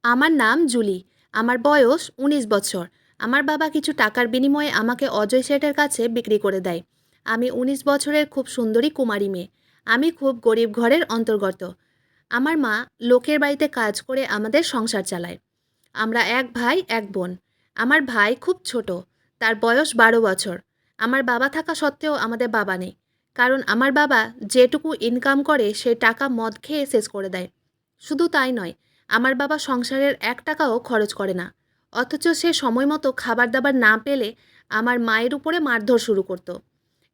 আমার নাম জুলি। আমার বয়স ১৯ বছর। আমার বাবা কিছু টাকার বিনিময়ে আমাকে অজয় শেঠের কাছে বিক্রি করে দেয়। আমি ১৯ বছরের খুব সুন্দরী কুমারী মেয়ে। আমি খুব গরিব ঘরের অন্তর্গত। আমার মা লোকের বাড়িতে কাজ করে আমাদের সংসার চালায়। আমরা এক ভাই এক বোন। আমার ভাই খুব ছোট, তার বয়স ১২ বছর। আমার বাবা থাকা সত্ত্বেও আমাদের বাবা নেই, কারণ আমার বাবা যেটুকু ইনকাম করে সে টাকা মদ খেয়ে শেষ করে দেয়। শুধু তাই নয়, আমার বাবা সংসারের ১ টাকাও খরচ করে না। অথচ সে সময় মতো খাবার দাবার না পেলে আমার মায়ের উপরে মারধর শুরু করত।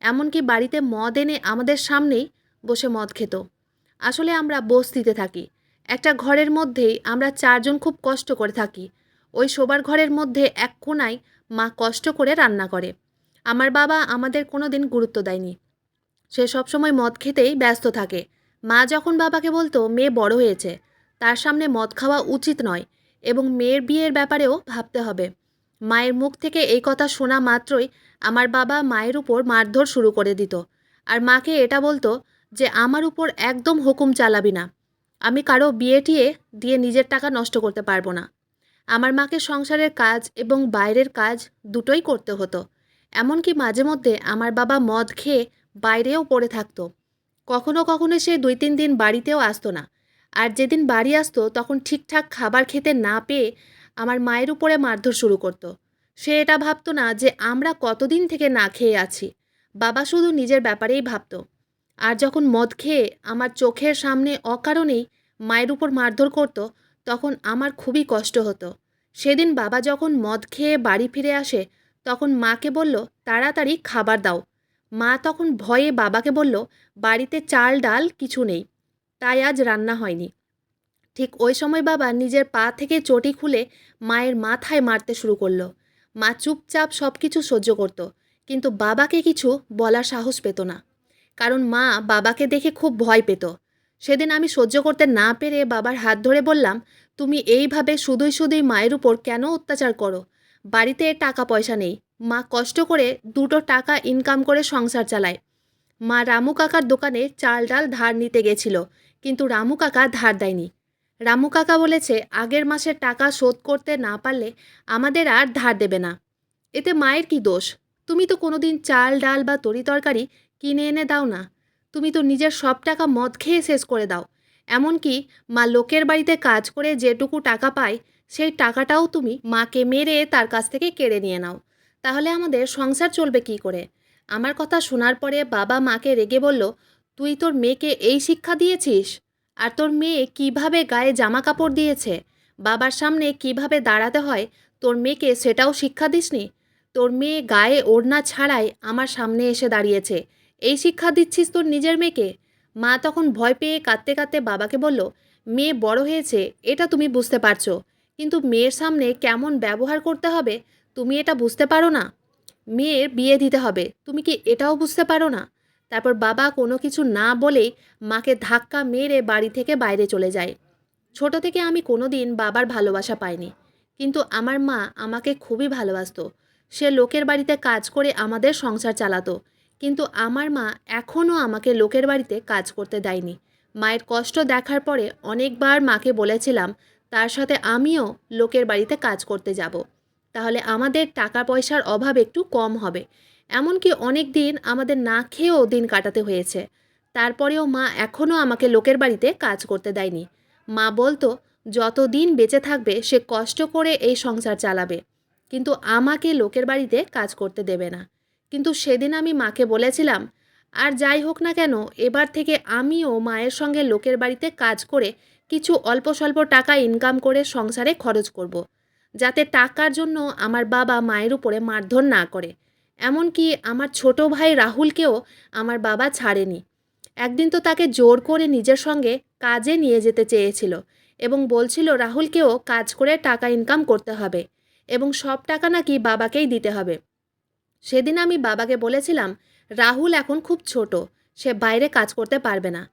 এমনকি বাড়িতে মদ এনে আমাদের সামনেই বসে মদ খেত। আসলে আমরা বস্তিতে থাকি। একটা ঘরের মধ্যেই আমরা ৪ জন খুব কষ্ট করে থাকি। ওই শোবার ঘরের মধ্যে এক কোণায় মা কষ্ট করে রান্না করে। আমার বাবা আমাদের কোনো দিন গুরুত্ব দেয়নি। সে সবসময় মদ খেতেই ব্যস্ত থাকে। মা যখন বাবাকে বলতো মেয়ে বড় হয়েছে, তার সামনে মদ খাওয়া উচিত নয় এবং মেয়ের বিয়ের ব্যাপারেও ভাবতে হবে। মায়ের মুখ থেকে এই কথা শোনা মাত্রই আমার বাবা মায়ের উপর মারধর শুরু করে দিত। আর মাকে এটা বলতো যে আমার উপর একদম হুকুম চালাবি না। আমি কারো বিয়ে টিয়ে দিয়ে নিজের টাকা নষ্ট করতে পারবো না। আমার মাকে সংসারের কাজ এবং বাইরের কাজ দুটোই করতে হতো। এমনকি মাঝে মধ্যে আমার বাবা মদ খেয়ে বাইরেও পড়ে থাকতো। কখনো কখনো সে ২-৩ দিন বাড়িতেও আসতো না। আর যেদিন বাড়ি আসতো তখন ঠিকঠাক খাবার খেতে না পেয়ে আমার মায়ের উপরে মারধর শুরু করতো। সে এটা ভাবতো না যে আমরা কতদিন থেকে না খেয়ে আছি। বাবা শুধু নিজের ব্যাপারেই ভাবতো। আর যখন মদ খেয়ে আমার চোখের সামনে অকারণেই মায়ের উপর মারধর করতো, তখন আমার খুবই কষ্ট হতো। সেদিন বাবা যখন মদ খেয়ে বাড়ি ফিরে আসে, তখন মাকে বলল, তাড়াতাড়ি খাবার দাও। মা তখন ভয়ে বাবাকে বলল, বাড়িতে চাল ডাল কিছু নেই, তাই আজ রান্না হয়নি। ঠিক ওই সময় বাবা নিজের পা থেকে চটি খুলে মায়ের মাথায় মারতে শুরু করলো। মা চুপচাপ সব কিছু সহ্য করত, কিন্তু বাবাকে কিছু বলার সাহস পেত না, কারণ মা বাবাকে দেখে খুব ভয় পেত। সেদিন আমি সহ্য করতে না পেরে বাবার হাত ধরে বললাম, তুমি এইভাবে শুধুই শুধুই মায়ের উপর কেন অত্যাচার করো? বাড়িতে টাকা পয়সা নেই। মা কষ্ট করে ২টো টাকা ইনকাম করে সংসার চালায়। মা রামু কাকার দোকানে চাল ডাল ধার নিতে গেছিল, কিন্তু রামু কাকা ধার দেয়নি। রামু কাকা বলেছে আগের মাসের টাকা শোধ করতে না পারলে আমাদের আর ধার দেবে না। এতে মায়ের কি দোষ? তুমি তো কোনোদিন চাল ডাল বা তরিতরকারি কিনে এনে দাও না। তুমি তো নিজের সব টাকা মদ খেয়ে শেষ করে দাও। এমনকি মা লোকের বাড়িতে কাজ করে যেটুকু টাকা পায়, সেই টাকাটাও তুমি মাকে মেরে তার কাছ থেকে কেড়ে নিয়ে নাও। তাহলে আমাদের সংসার চলবে কি করে? আমার কথা শোনার পরে বাবা মাকে রেগে বলল, তুই তোর মেয়েকে এই শিক্ষা দিয়েছিস? আর তোর মেয়ে কিভাবে গায়ে জামা কাপড় দিয়েছে, বাবার সামনে কিভাবে দাঁড়াতে হয়, তোর মেয়েকে সেটাও শিক্ষা দিসনি? তোর মেয়ে গায়ে ওড়না ছাড়াই আমার সামনে এসে দাঁড়িয়েছে, এই শিক্ষা দিচ্ছিস তোর নিজের মেয়েকে? মা তখন ভয় পেয়ে কাঁদতে কাঁদতে বাবাকে বলল, মেয়ে বড় হয়েছে এটা তুমি বুঝতে পারছো, কিন্তু মেয়ের সামনে কেমন ব্যবহার করতে হবে তুমি এটা বুঝতে পারো না? মেয়ের বিয়ে দিতে হবে, তুমি কি এটাও বুঝতে পারো না? তারপর বাবা কোনো কিছু না বলেই মাকে ধাক্কা মেরে বাড়ি থেকে বাইরে চলে যায়। ছোট থেকে আমি কোনো দিন বাবার ভালোবাসা পাইনি, কিন্তু আমার মা আমাকে খুবই ভালোবাসতো। সে লোকের বাড়িতে কাজ করে আমাদের সংসার চালাতো, কিন্তু আমার মা এখনও আমাকে লোকের বাড়িতে কাজ করতে দেয়নি। মায়ের কষ্ট দেখার পরে অনেকবার মাকে বলেছিলাম তার সাথে আমিও লোকের বাড়িতে কাজ করতে যাব, তাহলে আমাদের টাকা পয়সার অভাব একটু কম হবে। এমনকি অনেক দিন আমাদের না খেয়েও দিন কাটাতে হয়েছে। তারপরেও মা এখনও আমাকে লোকের বাড়িতে কাজ করতে দেয়নি। মা বলতো যতদিন বেঁচে থাকবে সে কষ্ট করে এই সংসার চালাবে, কিন্তু আমাকে লোকের বাড়িতে কাজ করতে দেবে না। কিন্তু সেদিন আমি মাকে বলেছিলাম, আর যাই হোক না কেন, এবার থেকে আমিও মায়ের সঙ্গে লোকের বাড়িতে কাজ করে কিছু অল্প স্বল্প টাকা ইনকাম করে সংসারে খরচ করব, যাতে টাকার জন্য আমার বাবা মায়ের উপরে মারধর না করে। এমনকি আমার ছোট ভাই রাহুলকেও আমার বাবা ছাড়েনি। একদিন তো তাকে জোর করে নিজের সঙ্গে কাজে নিয়ে যেতে চেয়েছিল এবং বলছিল রাহুলকেও কাজ করে টাকা ইনকাম করতে হবে এবং সব টাকা নাকি বাবাকেই দিতে হবে। সেদিন আমি বাবাকে বলেছিলাম, রাহুল এখন খুব ছোট, সে বাইরে কাজ করতে পারবে না,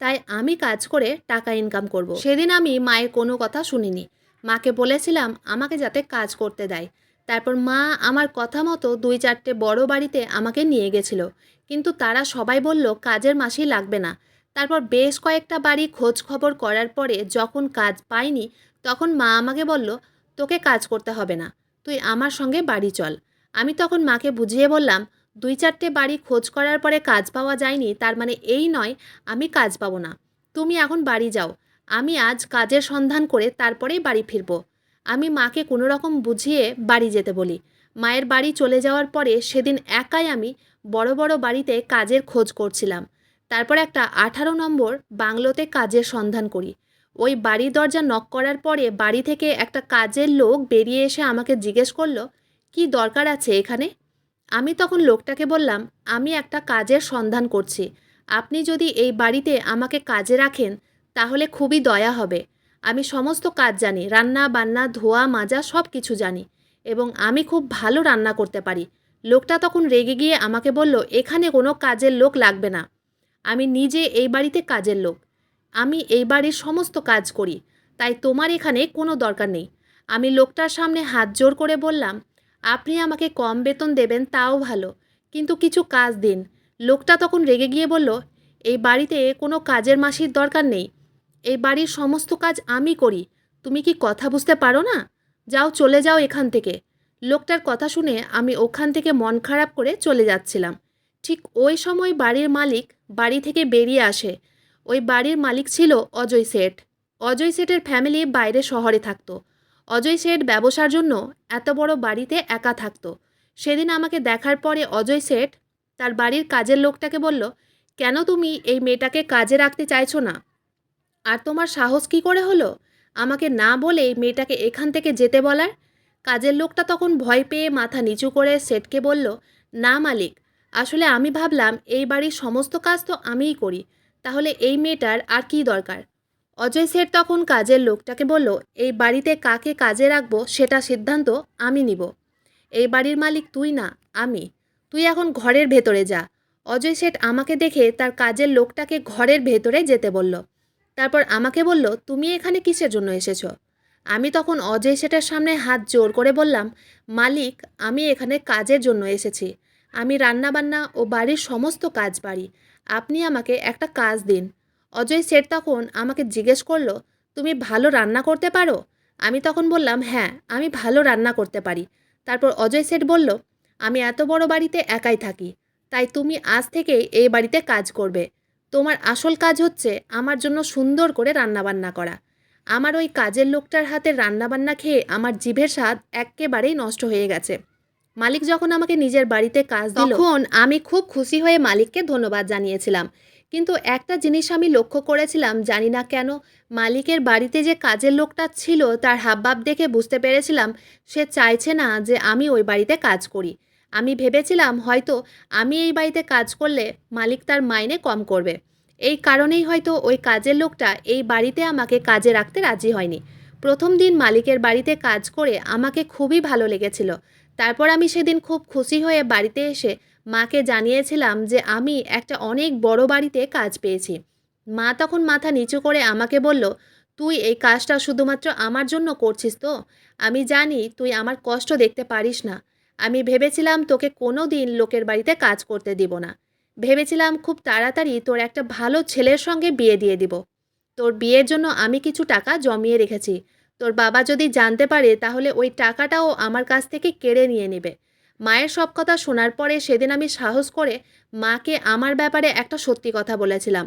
তাই আমি কাজ করে টাকা ইনকাম করব। সেদিন আমি মায়ের কোনো কথা শুনিনি। মাকে বলেছিলাম আমাকে যাতে কাজ করতে দেয়। তারপর মা আমার কথা মতো ২-৪টে বড় বাড়িতে আমাকে নিয়ে গেছিল, কিন্তু তারা সবাই বলল কাজের মাসি লাগবে না। তারপর বেশ কয়েকটা বাড়ি খোঁজ খবর করার পরে যখন কাজ পাইনি, তখন মা আমাকে বলল, তোকে কাজ করতে হবে না, তুই আমার সঙ্গে বাড়ি চল। আমি তখন মাকে বুঝিয়ে বললাম, 2-4টে বাড়ি খোঁজ করার পরে কাজ পাওয়া যায়নি, তার মানে এই নয় আমি কাজ পাবো না। তুমি এখন বাড়ি যাও, আমি আজ কাজের সন্ধান করে তারপরেই বাড়ি ফিরব। আমি মাকে কোনো রকম বুঝিয়ে বাড়ি যেতে বলি। মায়ের বাড়ি চলে যাওয়ার পরে সেদিন একাই আমি বড় বড় বাড়িতে কাজের খোঁজ করছিলাম। তারপর একটা 18 নম্বর বাংলোতে কাজের সন্ধান করি। ওই বাড়ির দরজা নক করার পরে বাড়ি থেকে একটা কাজের লোক বেরিয়ে এসে আমাকে জিজ্ঞেস করলো, কি দরকার আছে এখানে? আমি তখন লোকটাকে বললাম, আমি একটা কাজের সন্ধান করছি, আপনি যদি এই বাড়িতে আমাকে কাজে রাখেন তাহলে খুবই দয়া হবে। আমি সমস্ত কাজ জানি, রান্না বান্না ধোয়া মাজা সব কিছু জানি, এবং আমি খুব ভালো রান্না করতে পারি। লোকটা তখন রেগে গিয়ে আমাকে বলল, এখানে কোনো কাজের লোক লাগবে না, আমি নিজে এই বাড়িতে কাজের লোক, আমি এই বাড়ির সমস্ত কাজ করি, তাই তোমার এখানে কোনো দরকার নেই। আমি লোকটার সামনে হাত জোড় করে বললাম, আপনি আমাকে কম বেতন দেবেন তাও ভালো, কিন্তু কিছু কাজ দিন। লোকটা তখন রেগে গিয়ে বলল, এই বাড়িতে কোনো কাজের মাসির দরকার নেই, এই বাড়ির সমস্ত কাজ আমি করি, তুমি কি কথা বুঝতে পারো না? যাও, চলে যাও এখান থেকে। লোকটার কথা শুনে আমি ওখান থেকে মন খারাপ করে চলে যাচ্ছিলাম। ঠিক ওই সময় বাড়ির মালিক বাড়ি থেকে বেরিয়ে আসে। ওই বাড়ির মালিক ছিল অজয় শেঠ। অজয় শেঠের ফ্যামিলি বাইরে শহরে থাকতো। অজয় শেঠ ব্যবসার জন্য এত বড় বাড়িতে একা থাকতো। সেদিন আমাকে দেখার পরে অজয় শেঠ তার বাড়ির কাজের লোকটাকে বলল, কেন তুমি এই মেয়েটাকে কাজে রাখতে চাইছো না? আর তোমার সাহস কী করে হলো আমাকে না বলে মেয়েটাকে এখান থেকে যেতে বলার? কাজের লোকটা তখন ভয় পেয়ে মাথা নিচু করে শেঠকে বলল, না মালিক, আসলে আমি ভাবলাম এই বাড়ির সমস্ত কাজ তো আমিই করি, তাহলে এই মেয়েটার আর কী দরকার? অজয় শেঠ তখন কাজের লোকটাকে বলল, এই বাড়িতে কাকে কাজে রাখবো সেটা সিদ্ধান্ত আমি নিব। এই বাড়ির মালিক তুই না, আমি। তুই এখন ঘরের ভেতরে যা। অজয় শেঠ আমাকে দেখে তার কাজের লোকটাকে ঘরের ভেতরে যেতে বলল। তারপর আমাকে বলল, তুমি এখানে কিসের জন্য এসেছো? আমি তখন অজয় শেঠের সামনে হাত জোর করে বললাম, মালিক, আমি এখানে কাজের জন্য এসেছি। আমি রান্নাবান্না ও বাড়ির সমস্ত কাজ পারি, আপনি আমাকে একটা কাজ দিন। অজয় শেঠ তখন আমাকে জিজ্ঞেস করলো, তুমি ভালো রান্না করতে পারো? আমি তখন বললাম, হ্যাঁ, আমি ভালো রান্না করতে পারি। তারপর অজয় শেঠ বলল, আমি এত বড় বাড়িতে একাই থাকি, তাই তুমি আজ থেকে এই বাড়িতে কাজ করবে। তোমার আসল কাজ হচ্ছে আমার জন্য সুন্দর করে রান্নাবান্না করা। আমার ওই কাজের লোকটার হাতের রান্নাবান্না খেয়ে আমার জিভের স্বাদ এক্কেবারেই নষ্ট হয়ে গেছে। মালিক যখন আমাকে নিজের বাড়িতে কাজ দিল, তখন আমি খুব খুশি হয়ে মালিককে ধন্যবাদ জানিয়েছিলাম। কিন্তু একটা জিনিস আমি লক্ষ্য করেছিলাম, জানি না কেন মালিকের বাড়িতে যে কাজের লোকটা ছিল তার হাবভাব দেখে বুঝতে পেরেছিলাম সে চাইছে না যে আমি ওই বাড়িতে কাজ করি। আমি ভেবেছিলাম হয়তো আমি এই বাড়িতে কাজ করলে মালিক তার মাইনে কম করবে। এই কারণেই হয়তো ওই কাজের লোকটা এই বাড়িতে আমাকে কাজে রাখতে রাজি হয়নি। প্রথম দিন মালিকের বাড়িতে কাজ করে আমাকে খুবই ভালো লেগেছিল। তারপর আমি সেদিন খুব খুশি হয়ে বাড়িতে এসে মাকে জানিয়েছিলাম যে আমি একটা অনেক বড় বাড়িতে কাজ পেয়েছি। মা তখন মাথা নিচু করে আমাকে বলল, তুই এই কাজটা শুধুমাত্র আমার জন্য করছিস তো? আমি জানি তুই আমার কষ্ট দেখতে পারিস না। আমি ভেবেছিলাম তোকে কোনো দিন লোকের বাড়িতে কাজ করতে দিব না। ভেবেছিলাম খুব তাড়াতাড়ি তোর একটা ভালো ছেলের সঙ্গে বিয়ে দিয়ে দিব। তোর বিয়ের জন্য আমি কিছু টাকা জমিয়ে রেখেছি। তোর বাবা যদি জানতে পারে তাহলে ওই টাকাটাও আমার কাছ থেকে কেড়ে নিয়ে নেবে। মায়ের সব কথা শোনার পরে সেদিন আমি সাহস করে মাকে আমার ব্যাপারে একটা সত্যি কথা বলেছিলাম।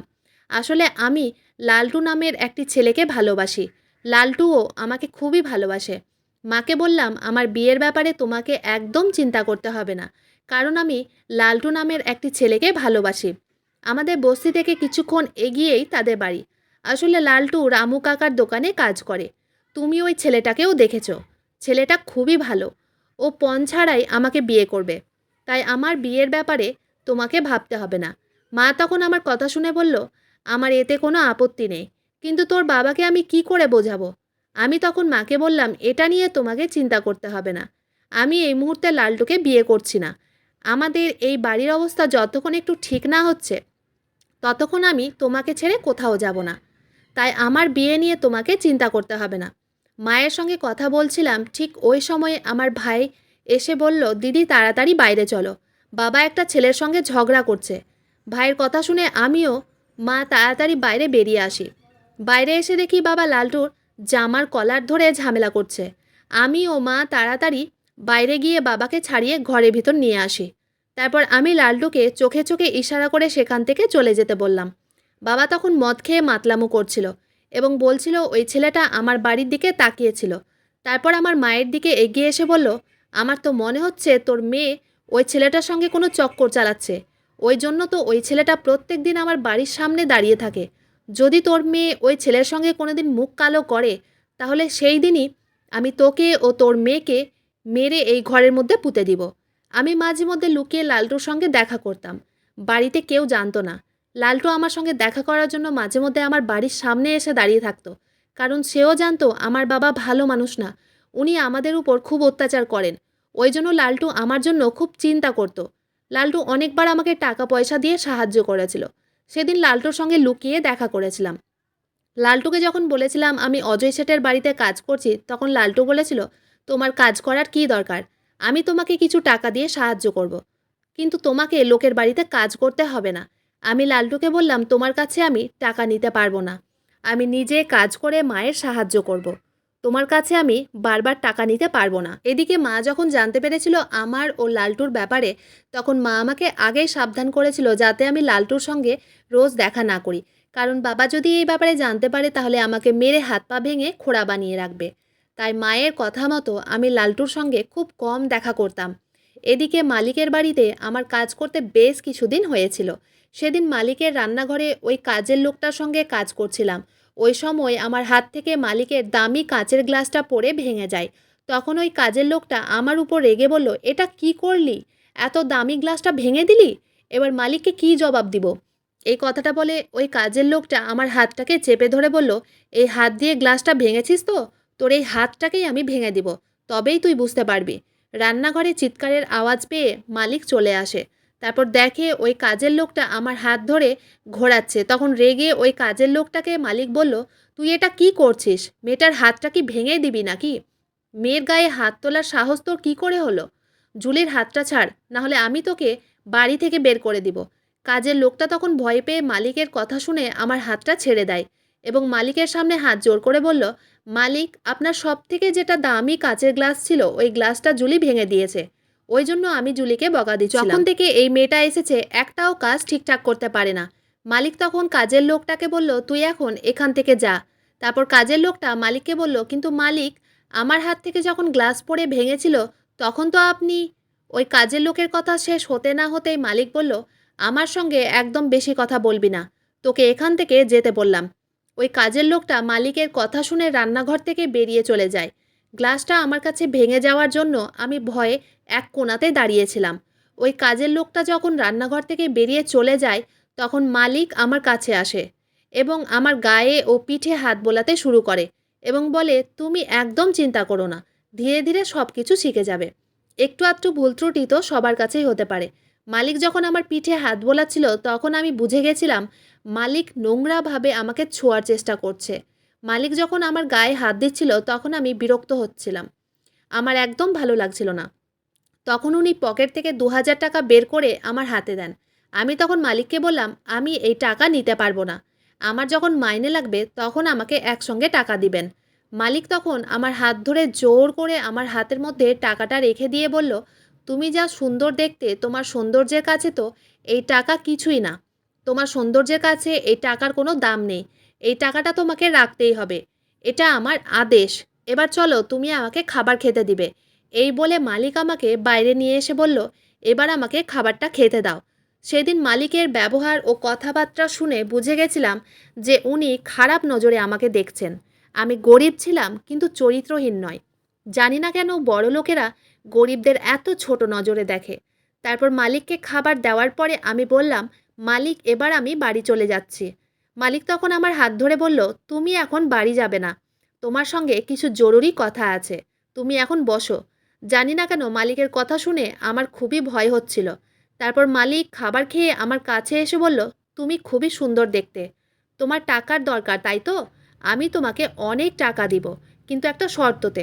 আসলে আমি লালটু নামের একটি ছেলেকে ভালোবাসি। লালটুও আমাকে খুবই ভালোবাসে। মাকে বললাম, আমার বিয়ের ব্যাপারে তোমাকে একদম চিন্তা করতে হবে না, কারণ আমি লালটু নামের একটি ছেলেকে ভালোবাসি। আমাদের বস্তি থেকে কিছুক্ষণ এগিয়েই তাদের বাড়ি। আসলে লালটু রামু কাকার দোকানে কাজ করে। তুমি ওই ছেলেটাকেও দেখেছ। ছেলেটা খুবই ভালো। ও পণ ছাড়াই আমাকে বিয়ে করবে, তাই আমার বিয়ের ব্যাপারে তোমাকে ভাবতে হবে না। মা তখন আমার কথা শুনে বলল, আমার এতে কোনো আপত্তি নেই, কিন্তু তোর বাবাকে আমি কি করে বোঝাবো? আমি তখন মাকে বললাম, এটা নিয়ে তোমাকে চিন্তা করতে হবে না। আমি এই মুহূর্তে লালটুকে বিয়ে করছি না। আমাদের এই বাড়ির অবস্থা যতক্ষণ একটু ঠিক না হচ্ছে ততক্ষণ আমি তোমাকে ছেড়ে কোথাও যাব না। তাই আমার বিয়ে নিয়ে তোমাকে চিন্তা করতে হবে না। মায়ের সঙ্গে কথা বলছিলাম, ঠিক ওই সময়ে আমার ভাই এসে বলল, দিদি তাড়াতাড়ি বাইরে চলো, বাবা একটা ছেলের সঙ্গে ঝগড়া করছে। ভাইয়ের কথা শুনে আমিও মা তাড়াতাড়ি বাইরে বেরিয়ে আসি। বাইরে এসে দেখি বাবা লালটুর জামার কলার ধরে ঝামেলা করছে। আমি ও মা তাড়াতাড়ি বাইরে গিয়ে বাবাকে ছাড়িয়ে ঘরের ভিতর নিয়ে আসি। তারপর আমি লালটুকে চোখে চোখে ইশারা করে সেখান থেকে চলে যেতে বললাম। বাবা তখন মদ খেয়ে মাতলামো করছিল এবং বলছিল ওই ছেলেটা আমার বাড়ির দিকে তাকিয়েছিল। তারপর আমার মায়ের দিকে এগিয়ে এসে বলল, আমার তো মনে হচ্ছে তোর মেয়ে ওই ছেলেটার সঙ্গে কোনো চক্কর চালাচ্ছে। ওই জন্য তো ওই ছেলেটা প্রত্যেক দিন আমার বাড়ির সামনে দাঁড়িয়ে থাকে। যদি তোর মেয়ে ওই ছেলের সঙ্গে কোনোদিন মুখ কালো করে, তাহলে সেই দিনই আমি তোকে ও তোর মেয়েকে মেরে এই ঘরের মধ্যে পুঁতে দিব। আমি মাঝে মধ্যে লুকিয়ে লালটুর সঙ্গে দেখা করতাম। বাড়িতে কেউ জানতো না। লালটু আমার সঙ্গে দেখা করার জন্য মাঝে মধ্যে আমার বাড়ির সামনে এসে দাঁড়িয়ে থাকতো, কারণ সেও জানতো আমার বাবা ভালো মানুষ না, উনি আমাদের উপর খুব অত্যাচার করেন। ওই জন্য লালটু আমার জন্য খুব চিন্তা করতো। লালটু অনেকবার আমাকে টাকা পয়সা দিয়ে সাহায্য করেছিল। সেদিন লালটুর সঙ্গে লুকিয়ে দেখা করেছিলাম। লালটুকে যখন বলেছিলাম আমি অজয় শেঠের বাড়িতে কাজ করছি, তখন লালটু বলেছিল, তোমার কাজ করার কী দরকার, আমি তোমাকে কিছু টাকা দিয়ে সাহায্য করব, কিন্তু তোমাকে লোকের বাড়িতে কাজ করতে হবে না। আমি লালটুকে বললাম, তোমার কাছে আমি টাকা নিতে পারবো না, আমি নিজে কাজ করে মায়ের সাহায্য করব। তোমার কাছে আমি বারবার টাকা নিতে পারবো না। এদিকে মা যখন জানতে পেরেছিল আমার ও লালটুর ব্যাপারে, তখন মা আমাকে আগেই সাবধান করেছিল যাতে আমি লালটুর সঙ্গে রোজ দেখা না করি, কারণ বাবা যদি এই ব্যাপারে জানতে পারে তাহলে আমাকে মেরে হাত পা ভেঙে খোঁড়া বানিয়ে রাখবে। তাই মায়ের কথা মতো আমি লালটুর সঙ্গে খুব কম দেখা করতাম। এদিকে মালিকের বাড়িতে আমার কাজ করতে বেশ কিছুদিন হয়েছিল। সেদিন মালিকের রান্নাঘরে ওই কাজের লোকটার সঙ্গে কাজ করছিলাম। ওই সময় আমার হাত থেকে মালিকের দামি কাঁচের গ্লাসটা পড়ে ভেঙে যায়। তখন ওই কাজের লোকটা আমার উপর রেগে বলল, এটা কি করলি, এত দামি গ্লাসটা ভেঙে দিলি। এবার মালিককে কী জবাব দিব। এই কথাটা বলে ওই কাজের লোকটা আমার হাতটাকে চেপে ধরে বলল, এই হাত দিয়ে গ্লাসটা ভেঙেছিস তো, তোর এই হাতটাকেই আমি ভেঙে দিব, তবেই তুই বুঝতে পারবি। রান্নাঘরে চিৎকারের আওয়াজ পেয়ে মালিক চলে আসে। তারপর দেখে ওই কাজের লোকটা আমার হাত ধরে ঘোরাচ্ছে। তখন রেগে ওই কাজের লোকটাকে মালিক বলল, তুই এটা কি করছিস, মেয়েটার হাতটা কি ভেঙে দিবি নাকি? মেয়ের গায়ে হাত তোলার সাহস তোর কী করে হলো? জুলির হাতটা ছাড়, নাহলে আমি তোকে বাড়ি থেকে বের করে দিব। কাজের লোকটা তখন ভয় পেয়ে মালিকের কথা শুনে আমার হাতটা ছেড়ে দেয় এবং মালিকের সামনে হাত জোর করে বলল, মালিক, আপনার সব থেকে যেটা দামি কাচের গ্লাস ছিল ওই গ্লাসটা জুলি ভেঙে দিয়েছে, ওই জন্য আমি জুলিকে বকা দিচ্ছিলাম। যখন থেকে এই মেয়েটা এসেছে একটাও কাজ ঠিকঠাক করতে পারে না। মালিক তখন কাজের লোকটাকে বলল, তুই এখন এখান থেকে যা। তারপর কাজের লোকটা মালিককে বলল, কিন্তু মালিক, আমার হাত থেকে যখন গ্লাস পড়ে ভেঙেছিল তখন তো আপনি। ওই কাজের লোকের কথা শেষ হতে না হতেই মালিক বলল, আমার সঙ্গে একদম বেশি কথা বলবি না, তোকে এখান থেকে যেতে বললাম। ওই কাজের লোকটা মালিকের কথা শুনে রান্নাঘর থেকে বেরিয়ে চলে যায়। গ্লাসটা আমার কাছে ভেঙে যাওয়ার জন্য আমি ভয়ে এক কোণাতে দাঁড়িয়েছিলাম। ওই কাজের লোকটা যখন রান্নাঘর থেকে বেরিয়ে চলে যায়, তখন মালিক আমার কাছে আসে এবং আমার গায়ে ও পিঠে হাত বোলাতে শুরু করে এবং বলে, তুমি একদম চিন্তা করো না, ধীরে ধীরে সব কিছু শিখে যাবে। একটু আধটু ভুল ত্রুটি তো সবার কাছেই হতে পারে। মালিক যখন আমার পিঠে হাত বোলাচ্ছিল তখন আমি বুঝে গেছিলাম মালিক নোংরাভাবে আমাকে ছোঁয়ার চেষ্টা করছে। মালিক যখন আমার গায়ে হাত দিচ্ছিল তখন আমি বিরক্ত হচ্ছিলাম, আমার একদম ভালো লাগছিল না। তখন উনি পকেট থেকে ২,০০০ টাকা বের করে আমার হাতে দেন। আমি তখন মালিককে বললাম, আমি এই টাকা নিতে পারবো না, আমার যখন মাইনে লাগবে তখন আমাকে একসঙ্গে টাকা দিবেন। মালিক তখন আমার হাত ধরে জোর করে আমার হাতের মধ্যে টাকাটা রেখে দিয়ে বলল, তুমি যা সুন্দর দেখতে, তোমার সৌন্দর্যের কাছে তো এই টাকা কিছুই না, তোমার সৌন্দর্যের কাছে এই টাকার কোনো দাম নেই, এই টাকাটা তোমাকে রাখতেই হবে, এটা আমার আদেশ। এবার চলো, তুমি আমাকে খাবার খেতে দিবে। এই বলে মালিক আমাকে বাইরে নিয়ে এসে বলল, এবার আমাকে খাবারটা খেতে দাও। সেদিন মালিকের ব্যবহার ও কথাবার্তা শুনে বুঝে গেছিলাম যে উনি খারাপ নজরে আমাকে দেখছেন। আমি গরিব ছিলাম কিন্তু চরিত্রহীন নয়। জানি না কেন বড়লোকেরা গরিবদের এত ছোট নজরে দেখে। তারপর মালিককে খাবার দেওয়ার পরে আমি বললাম, মালিক, এবার আমি বাড়ি চলে যাচ্ছি। মালিক তখন আমার হাত ধরে বলল, তুমি এখন বাড়ি যাবে না, তোমার সঙ্গে কিছু জরুরি কথা আছে, তুমি এখন বসো। জানি না কেন মালিকের কথা শুনে আমার খুবই ভয় হচ্ছিল। তারপর মালিক খাবার খেয়ে আমার কাছে এসে বলল, তুমি খুবই সুন্দর দেখতে, তোমার টাকার দরকার তাই তো, আমি তোমাকে অনেক টাকা দিব, কিন্তু একটা শর্ততে।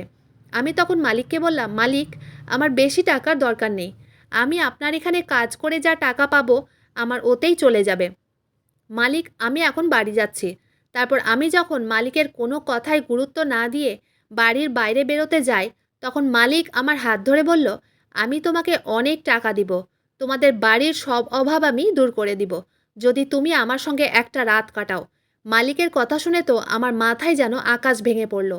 আমি তখন মালিককে বললাম, মালিক, আমার বেশি টাকার দরকার নেই, আমি আপনার এখানে কাজ করে যা টাকা পাবো আমার ওতেই চলে যাবে। মালিক, আমি এখন বাড়ি যাচ্ছি। তারপর আমি যখন মালিকের কোনো কথায় গুরুত্ব না দিয়ে বাড়ির বাইরে বেরোতে যাই, তখন মালিক আমার হাত ধরে বলল, আমি তোমাকে অনেক টাকা দিব, তোমাদের বাড়ির সব অভাব আমি দূর করে দিব, যদি তুমি আমার সঙ্গে একটা রাত কাটাও। মালিকের কথা শুনে তো আমার মাথায় যেন আকাশ ভেঙে পড়ল।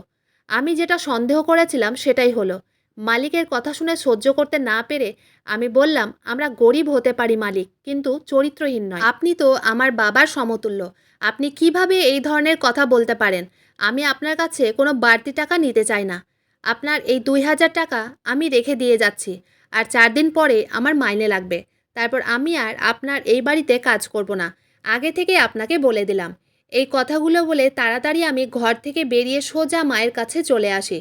আমি যেটা সন্দেহ করেছিলাম সেটাই হলো। মালিকের কথা শুনে সহ্য করতে না পেরে আমি বললাম, আমরা গরিব হতে পারি মালিক, কিন্তু চরিত্রহীন নয়। আপনি তো আমার বাবার সমতুল্য, আপনি কিভাবে এই ধরনের কথা বলতে পারেন? আমি আপনার কাছে কোনো বাড়তি টাকা নিতে চাই না। আপনার এই ২,০০০ টাকা আমি রেখে দিয়ে যাচ্ছি, আর ৪ দিন পরে আমার মাইনে লাগবে। তারপর আমি আর আপনার এই বাড়িতে কাজ করব না, আগে থেকে আপনাকে বলে দিলাম। এই কথাগুলো বলে তাড়াতাড়ি আমি ঘর থেকে বেরিয়ে সোজা মায়ের কাছে চলে আসি।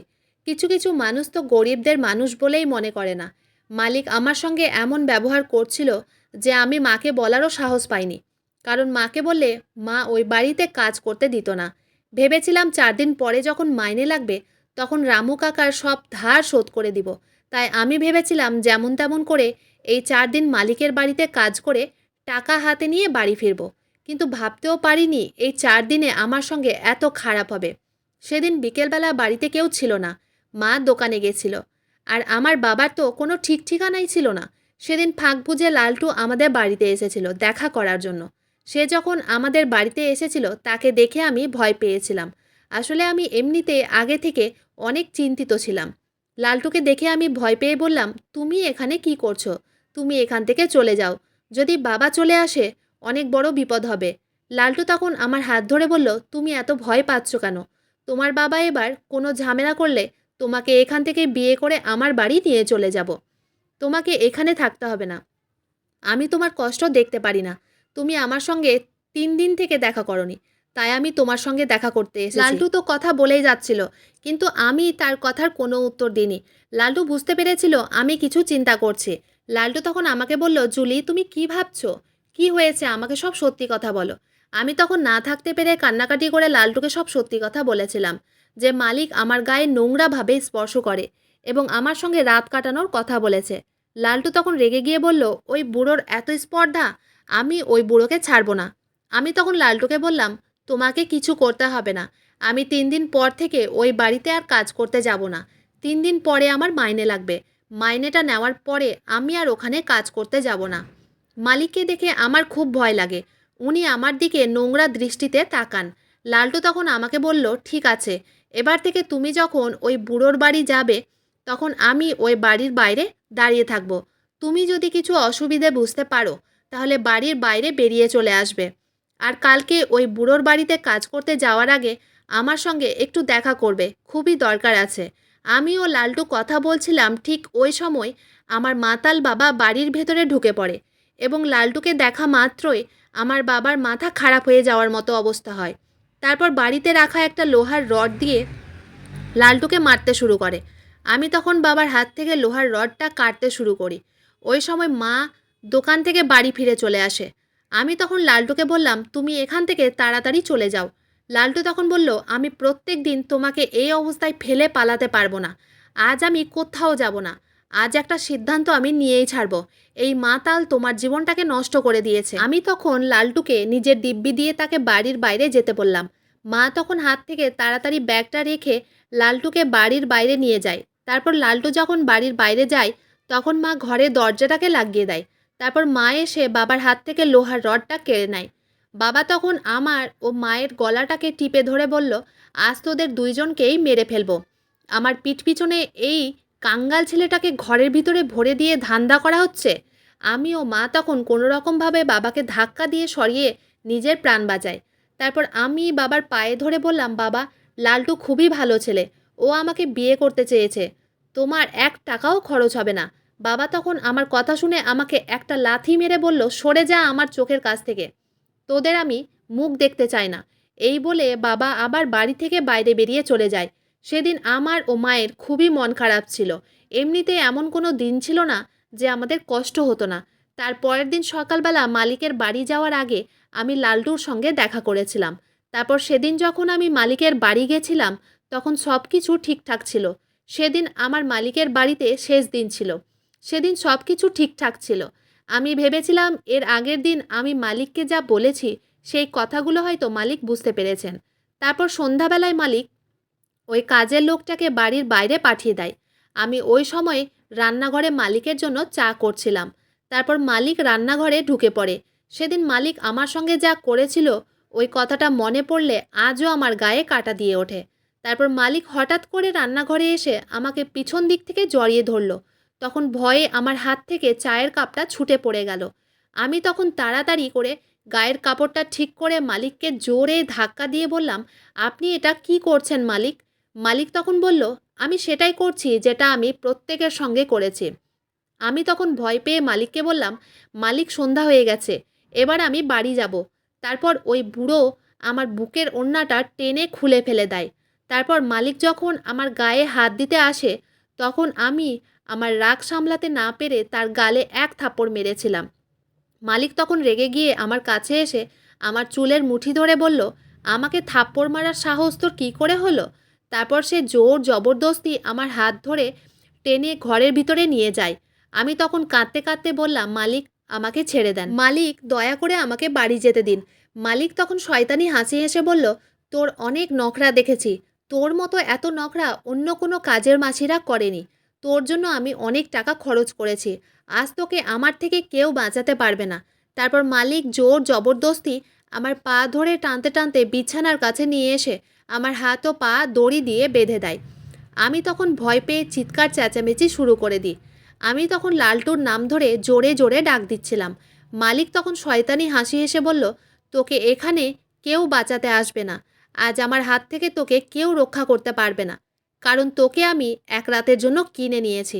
কিছু কিছু মানুষ তো গরিবদের মানুষ বলেই মনে করে না। মালিক আমার সঙ্গে এমন ব্যবহার করছিল যে আমি মাকে বলারও সাহস পাইনি, কারণ মাকে বললে মা ওই বাড়িতে কাজ করতে দিত না। ভেবেছিলাম ৪ দিন পরে যখন মাইনে লাগবে তখন রামু কাকার সব ধার শোধ করে দিব। তাই আমি ভেবেছিলাম যেমন তেমন করে এই ৪ দিন মালিকের বাড়িতে কাজ করে টাকা হাতে নিয়ে বাড়ি ফিরব। কিন্তু ভাবতেও পারিনি এই ৪ দিনে আমার সঙ্গে এত খারাপ হবে। সেদিন বিকেলবেলা বাড়িতে কেউ ছিল না, মা দোকানে গেছিল। আর আমার বাবার তো কোনো ঠিক ঠিকানাই ছিল না। সেদিন ফাঁক বুঝে লালটু আমাদের বাড়িতে এসেছিল দেখা করার জন্য। সে যখন আমাদের বাড়িতে এসেছিল তাকে দেখে আমি ভয় পেয়েছিলাম। আসলে আমি এমনিতে আগে থেকে অনেক চিন্তিত ছিলাম। লালটুকে দেখে আমি ভয় পেয়ে বললাম, তুমি এখানে কি করছো? তুমি এখান থেকে চলে যাও, যদি বাবা চলে আসে অনেক বড় বিপদ হবে। লালটু তখন আমার হাত ধরে বলল, তুমি এত ভয় পাচ্ছ কেন? তোমার বাবা এবার কোনো ঝামেলা করলে তোমাকে এখান থেকে বিয়ে করে আমার বাড়ি নিয়ে চলে যাব। তোমাকে এখানে থাকতে হবে না। আমি তোমার কষ্ট দেখতে পারি না। তুমি আমার সঙ্গে ৩ দিন থেকে দেখা করনি, তাই আমি তোমার সঙ্গে দেখা করতে এসেছি। লালটু তো কথা বলেই যাচ্ছিল, কিন্তু আমি তার কথার কোনো উত্তর দিইনি। লালটু বুঝতে পেরেছিল আমি কিছু চিন্তা করছি। লালটু তখন আমাকে বলল, জুলি তুমি কি ভাবছো? কি হয়েছে, আমাকে সব সত্যি কথা বলো। আমি তখন না থাকতে পেরে কান্নাকাটি করে লালটুকে সব সত্যি কথা বলেছিলাম, যে মালিক আমার গায়ে নোংরাভাবে স্পর্শ করে এবং আমার সঙ্গে রাত কাটানোর কথা বলেছে। লালটু তখন রেগে গিয়ে বলল, ওই বুড়োর এত স্পর্ধা, আমি ওই বুড়োকে ছাড়ব না। আমি তখন লালটুকে বললাম, তোমাকে কিছু করতে হবে না। আমি ৩ দিন পর থেকে ওই বাড়িতে আর কাজ করতে যাব না। ৩ দিন পরে আমার মাইনে লাগবে। মাইনেটা নেওয়ার পরে আমি আর ওখানে কাজ করতে যাব না। মালিককে দেখে আমার খুব ভয় লাগে। উনি আমার দিকে নোংরা দৃষ্টিতে তাকান। লালটু তখন আমাকে বলল, ঠিক আছে, এবার থেকে তুমি যখন ওই বুড়োর বাড়ি যাবে তখন আমি ওই বাড়ির বাইরে দাঁড়িয়ে থাকব। তুমি যদি কিছু অসুবিধে বুঝতে পারো তাহলে বাড়ির বাইরে বেরিয়ে চলে আসবে। আর কালকে ওই বুড়োর বাড়িতে কাজ করতে যাওয়ার আগে আমার সঙ্গে একটু দেখা করবে, খুবই দরকার আছে। আমি ও লালটু কথা বলছিলাম, ঠিক ওই সময় আমার মাতাল বাবা বাড়ির ভেতরে ঢুকে পড়ে এবং লালটুকে দেখা মাত্রই আমার বাবার মাথা খারাপ হয়ে যাওয়ার মতো অবস্থা হয়। তারপর বাড়িতে রাখা একটা লোহার রড দিয়ে লালটুকে মারতে শুরু করে। আমি তখন বাবার হাত থেকে লোহার রডটা কাটতে শুরু করি। ওই সময় মা দোকান থেকে বাড়ি ফিরে চলে আসে। আমি তখন লালটুকে বললাম, তুমি এখান থেকে তাড়াতাড়ি চলে যাও। লালটু তখন বলল, আমি প্রত্যেক দিন তোমাকে এই অবস্থায় ফেলে পালাতে পারবো না। আজ আমি কোথাও যাব না। আজ একটা সিদ্ধান্ত আমি নিয়েই ছাড়বো। এই মাতাল তোমার জীবনটাকে নষ্ট করে দিয়েছে। আমি তখন লালটুকে নিজের দিব্যি দিয়ে তাকে বাড়ির বাইরে যেতে বললাম। মা তখন হাত থেকে তাড়াতাড়ি ব্যাগটা রেখে লালটুকে বাড়ির বাইরে নিয়ে যায়। তারপর লালটু যখন বাড়ির বাইরে যায় তখন মা ঘরের দরজাটাকে লাগিয়ে দেয়। তারপর মা এসে বাবার হাত থেকে লোহার রডটা কেড়ে নেয়। বাবা তখন আমার ও মায়ের গলাটাকে টিপে ধরে বলল, আজ তোদের দুইজনকেই মেরে ফেলবো। আমার পিঠ পিছনে এই কাঙ্গাল ছেলেটাকে ঘরের ভিতরে ভরে দিয়ে ধান্দা করা হচ্ছে। আমি ও মা তখন কোনো রকমভাবে বাবাকে ধাক্কা দিয়ে সরিয়ে নিজের প্রাণ বাঁচাই। তারপর আমি বাবার পায়ে ধরে বললাম, বাবা, লালটু খুবই ভালো ছেলে, ও আমাকে বিয়ে করতে চেয়েছে, তোমার ১ টাকাও খরচ হবে না। বাবা তখন আমার কথা শুনে আমাকে একটা লাথি মেরে বলল, সরে যা আমার চোখের কাছ থেকে, তোদের আমি মুখ দেখতে চাই না। এই বলে বাবা আবার বাড়ি থেকে বাইরে বেরিয়ে চলে যায়। সেদিন আমার ও মায়ের খুবই মন খারাপ ছিল। এমনিতে এমন কোনো দিন ছিল না যে আমাদের কষ্ট হতো না। তার পরের দিন সকালবেলা মালিকের বাড়ি যাওয়ার আগে আমি লালটুর সঙ্গে দেখা করেছিলাম। তারপর সেদিন যখন আমি মালিকের বাড়ি গেছিলাম তখন সব কিছু ঠিকঠাক ছিল। সেদিন আমার মালিকের বাড়িতে শেষ দিন ছিল। সেদিন সব কিছু ঠিকঠাক ছিল। আমি ভেবেছিলাম এর আগের দিন আমি মালিককে যা বলেছি সেই কথাগুলো হয়তো মালিক বুঝতে পেরেছেন। তারপর সন্ধ্যাবেলায় মালিক ওই কাজের লোকটাকে বাড়ির বাইরে পাঠিয়ে দেয়। আমি ওই সময় রান্নাঘরে মালিকের জন্য চা করছিলাম। তারপর মালিক রান্নাঘরে ঢুকে পড়ে। সেদিন মালিক আমার সঙ্গে যা করেছিল ওই কথাটা মনে পড়লে আজও আমার গায়ে কাঁটা দিয়ে ওঠে। তারপর মালিক হঠাৎ করে রান্নাঘরে এসে আমাকে পিছন দিক থেকে জড়িয়ে ধরল। তখন ভয়ে আমার হাত থেকে চায়ের কাপটা ছুটে পড়ে গেল। আমি তখন তাড়াতাড়ি করে গায়ের কাপড়টা ঠিক করে মালিককে জোরে ধাক্কা দিয়ে বললাম, আপনি এটা কি করছেন মালিক? মালিক তখন বলল, আমি সেটাই করছি যেটা আমি প্রত্যেকের সঙ্গে করেছি। আমি তখন ভয় পেয়ে মালিককে বললাম, মালিক সন্ধ্যা হয়ে গেছে, এবার আমি বাড়ি যাব। তারপর ওই বুড়ো আমার বুকের ওড়নাটা টেনে খুলে ফেলে দেয়। তারপর মালিক যখন আমার গায়ে হাত দিতে আসে তখন আমি আমার রাগ সামলাতে না পেরে তার গালে এক থাপ্পড় মেরেছিলাম। মালিক তখন রেগে গিয়ে আমার কাছে এসে আমার চুলের মুঠি ধরে বলল, আমাকে থাপ্পড় মারার সাহস তোর কী করে হলো? তারপর সে জোর জবরদস্তি আমার হাত ধরে টেনে ঘরের ভিতরে নিয়ে যায়। আমি তখন কাঁদতে কাঁদতে বললাম, মালিক আমাকে ছেড়ে দেন, মালিক দয়া করে আমাকে বাড়ি যেতে দিন। মালিক তখন শয়তানি হাসি হেসে বলল, তোর অনেক নখরা দেখেছি, তোর মতো এত নখরা অন্য কোনো কাজের মাসিরা করেনি। তোর জন্য আমি অনেক টাকা খরচ করেছি, আজ তোকে আমার থেকে কেউ বাঁচাতে পারবে না। তারপর মালিক জোর জবরদস্তি আমার পা ধরে টানতে টানতে বিছানার কাছে নিয়ে এসে আমার হাত ও পা দড়ি দিয়ে বেঁধে দেয়। আমি তখন ভয় পেয়ে চিৎকার চেঁচামেচি শুরু করে দিই। আমি তখন লালটুর নাম ধরে জোরে জোরে ডাক দিচ্ছিলাম। মালিক তখন শয়তানি হাসি হেসে বলল, তোকে এখানে কেউ বাঁচাতে আসবে না, আজ আমার হাত থেকে তোকে কেউ রক্ষা করতে পারবে না, কারণ তোকে আমি এক রাতের জন্য কিনে নিয়েছি।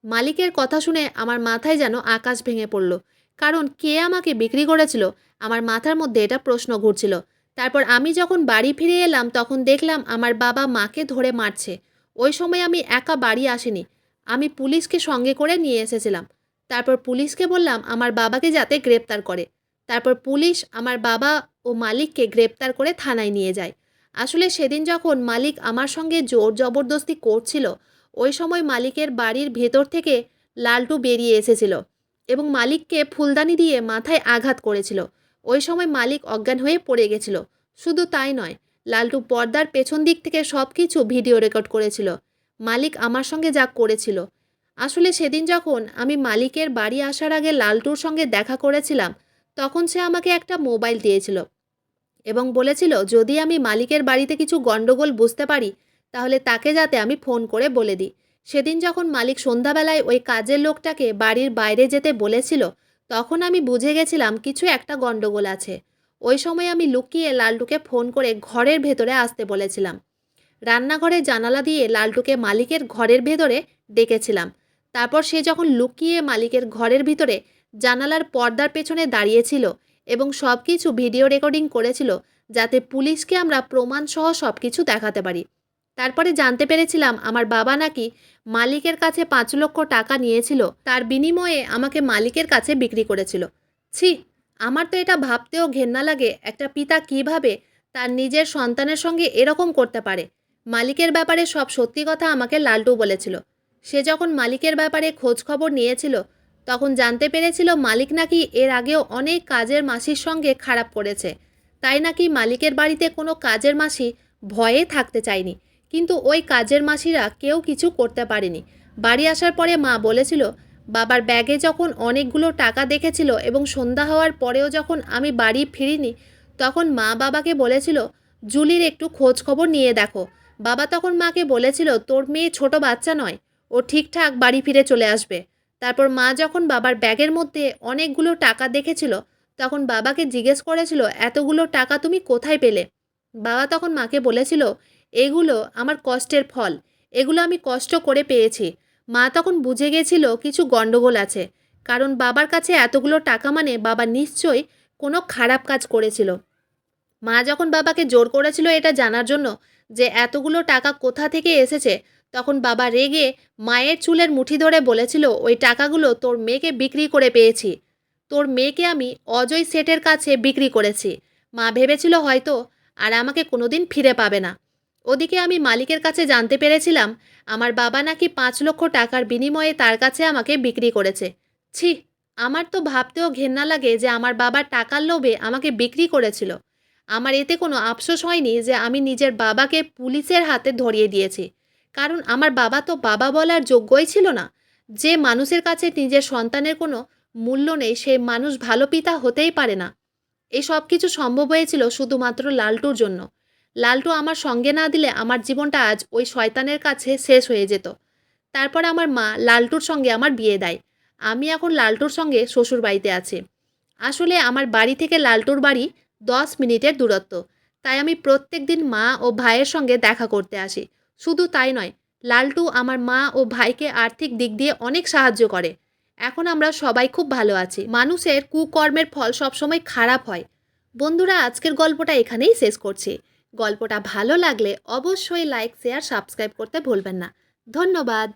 মালিকের কথা শুনে আমার মাথায় যেন আকাশ ভেঙে পড়ল, কারণ কে আমাকে বিক্রি করেছিল আমার মাথার মধ্যে এটা প্রশ্ন ঘুরছিল। তারপর আমি যখন বাড়ি ফিরে এলাম তখন দেখলাম আমার বাবা মাকে ধরে মারছে। ওই সময় আমি একা বাড়ি আসিনি, আমি পুলিশকে সঙ্গে করে নিয়ে এসেছিলাম। তারপর পুলিশকে বললাম আমার বাবাকে যাতে গ্রেপ্তার করে। তারপর পুলিশ আমার বাবা ও মালিককে গ্রেপ্তার করে থানায় নিয়ে যায়। আসলে সেদিন যখন মালিক আমার সঙ্গে জোর জবরদস্তি করছিল ওই সময় মালিকের বাড়ির ভেতর থেকে লালটু বেরিয়ে এসেছিল এবং মালিককে ফুলদানি দিয়ে মাথায় আঘাত করেছিল। ওই সময় মালিক অজ্ঞান হয়ে পড়ে গেছিল। শুধু তাই নয়, লালটু পর্দার পেছন দিক থেকে সব কিছু ভিডিও রেকর্ড করেছিল মালিক আমার সঙ্গে যা করেছিল। আসলে সেদিন যখন আমি মালিকের বাড়ি আসার আগে লালটুর সঙ্গে দেখা করেছিলাম তখন সে আমাকে একটা মোবাইল দিয়েছিল এবং বলেছিল যদি আমি মালিকের বাড়িতে কিছু গণ্ডগোল বুঝতে পারি তাহলে তাকে যাতে আমি ফোন করে বলে দিই। সেদিন যখন মালিক সন্ধ্যাবেলায় ওই কাজের লোকটাকে বাড়ির বাইরে যেতে বলেছিল তখন আমি বুঝে গেছিলাম কিছু একটা গণ্ডগোল আছে। ওই সময় আমি লুকিয়ে লালটুকে ফোন করে ঘরের ভেতরে আসতে বলেছিলাম। রান্নাঘরের জানালা দিয়ে লালটুকে মালিকের ঘরের ভেতরে ডেকেছিলাম। তারপর সে যখন লুকিয়ে মালিকের ঘরের ভিতরে জানালার পর্দার পেছনে দাঁড়িয়েছিল এবং সব কিছু ভিডিও রেকর্ডিং করেছিল যাতে পুলিশকে আমরা প্রমাণসহ সব কিছু দেখাতে পারি। তারপরে জানতে পেরেছিলাম আমার বাবা নাকি মালিকের কাছে 5 লক্ষ টাকা নিয়েছিল, তার বিনিময়ে আমাকে মালিকের কাছে বিক্রি করেছিল। ছি, আমার তো এটা ভাবতেও ঘেন্না লাগে একটা পিতা কিভাবে তার নিজের সন্তানের সঙ্গে এরকম করতে পারে। মালিকের ব্যাপারে সব সত্যি কথা আমাকে লালটু বলেছিল। সে যখন মালিকের ব্যাপারে খোঁজ খবর নিয়েছিল তখন জানতে পেরেছিল মালিক নাকি এর আগেও অনেক কাজের মাসির সঙ্গে খারাপ করেছে। তাই নাকি মালিকের বাড়িতে কোনো কাজের মাসি ভয়ে থাকতে চায়নি, কিন্তু ওই কাজের মাসিরা কেউ কিছু করতে পারেনি। বাড়ি আসার পরে মা বলেছিল বাবার ব্যাগে যখন অনেকগুলো টাকা দেখেছিল এবং সন্ধ্যা হওয়ার পরেও যখন আমি বাড়ি ফিরিনি তখন মা বাবাকে বলেছিল জুলির একটু খোঁজ খবর নিয়ে দেখো। বাবা তখন মাকে বলেছিল তোর মেয়ে ছোট বাচ্চা নয়, ও ঠিকঠাক বাড়ি ফিরে চলে আসবে। তারপর মা যখন বাবার ব্যাগের মধ্যে অনেকগুলো টাকা দেখেছিল তখন বাবাকে জিজ্ঞেস করেছিল এতগুলো টাকা তুমি কোথায় পেলে? বাবা তখন মাকে বলেছিল এগুলো আমার কষ্টের ফল, এগুলো আমি কষ্ট করে পেয়েছি। মা তখন বুঝে গেছিল কিছু গণ্ডগোল আছে, কারণ বাবার কাছে এতগুলো টাকা মানে বাবা নিশ্চয়ই কোনো খারাপ কাজ করেছিল। মা যখন বাবাকে জোর করেছিল এটা জানার জন্য যে এতগুলো টাকা কোথা থেকে এসেছে তখন বাবা রেগে মায়ের চুলের মুঠি ধরে বলেছিল ওই টাকাগুলো তোর মেয়েকে বিক্রি করে পেয়েছি, তোর মেয়েকে আমি অজয় সেটের কাছে বিক্রি করেছি। মা ভেবেছিল হয়তো আর আমাকে কোনোদিন ফিরে পাবে না। ওদিকে আমি মালিকের কাছে জানতে পেরেছিলাম আমার বাবা নাকি 5 লক্ষ টাকার বিনিময়ে তার কাছে আমাকে বিক্রি করেছে। ছি, আমার তো ভাবতেও ঘেন্না লাগে যে আমার বাবা টাকার লোভে আমাকে বিক্রি করেছিল। আমার এতে কোনো আফসোস হয়নি যে আমি নিজের বাবাকে পুলিশের হাতে ধরিয়ে দিয়েছি। কারণ আমার বাবা তো বাবা বলার যোগ্যই ছিল না। যে মানুষের কাছে নিজের সন্তানের কোনো মূল্য নেই, সেই মানুষ ভালো পিতা হতেই পারে না। এই সব কিছু সম্ভব হয়েছিল শুধুমাত্র লালটুর জন্য। লালটু আমার সঙ্গে না দিলে আমার জীবনটা আজ ওই শয়তানের কাছে শেষ হয়ে যেত। তারপর আমার মা লালটুর সঙ্গে আমার বিয়ে দেয়। আমি এখন লালটুর সঙ্গে শ্বশুরবাড়িতে আছি। আসলে আমার বাড়ি থেকে লালটুর বাড়ি 10 মিনিটের দূরত্ব। তাই আমি প্রত্যেকদিন মা ও ভাইয়ের সঙ্গে দেখা করতে আসি। শুধু তাই নয়, লালটু আমার মা ও ভাইকে আর্থিক দিক দিয়ে অনেক সাহায্য করে। এখন আমরা সবাই খুব ভালো আছি। মানুষের কুকর্মের ফল সবসময় খারাপ হয়। বন্ধুরা, আজকের গল্পটা এখানেই শেষ করছি। গল্পটা ভালো লাগলে অবশ্যই লাইক, শেয়ার, সাবস্ক্রাইব করতে ভুলবেন না। ধন্যবাদ।